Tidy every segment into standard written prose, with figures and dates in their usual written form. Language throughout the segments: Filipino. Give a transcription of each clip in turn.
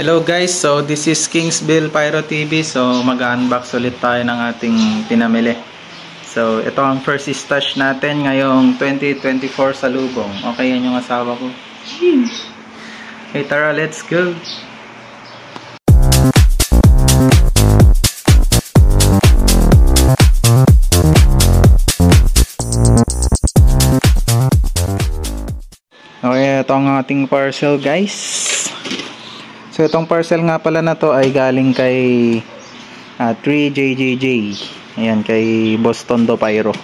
Hello guys, so this is Kingsville Pyro TV. So mag-unbox ulit tayo ng ating pinamili. So ito ang first stash natin ngayong 2024 sa Lubong. Okay, yan yung asawa ko. Okay, tara, let's go. Okay, ito ang ating parcel guys. So itong parcel nga pala na to ay galing kay 3JJJ. Ayan, kay Boston Do Pyro.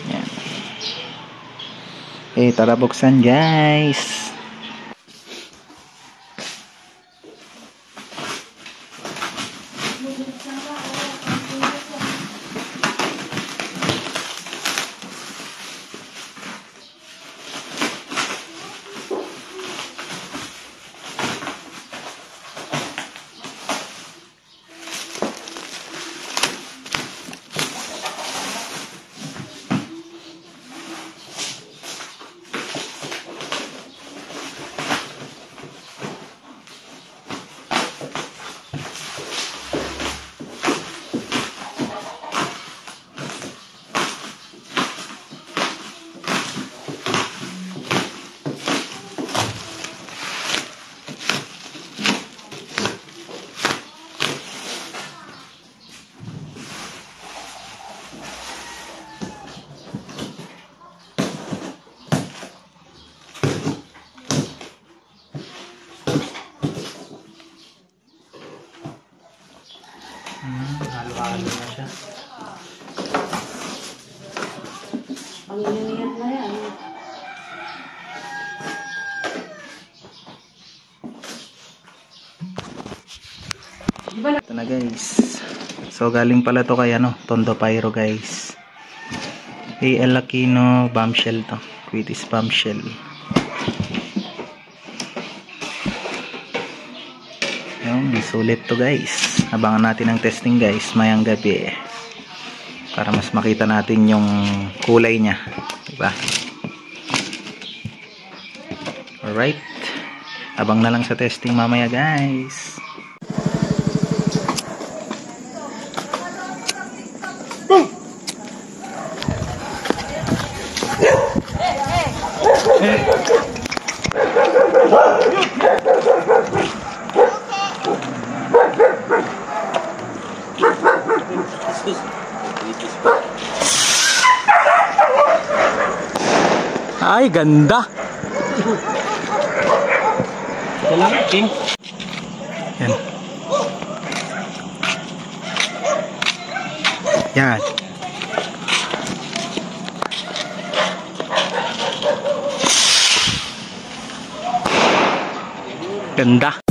Ayan. Okay, tara buksan guys. Halo-halo na siya. Ang iniyat na yan. Ito na guys. So galing pala to kay Tondo Pyro guys. AL Aquino bombshell to. Quitis bombshell. Yung sulit to guys. Abangan natin ang testing guys mayang gabi para mas makita natin yung kulay niya, diba? Alright, abang na lang sa testing mamaya guys. Ay, ganda. Yan. Yan. Ganda.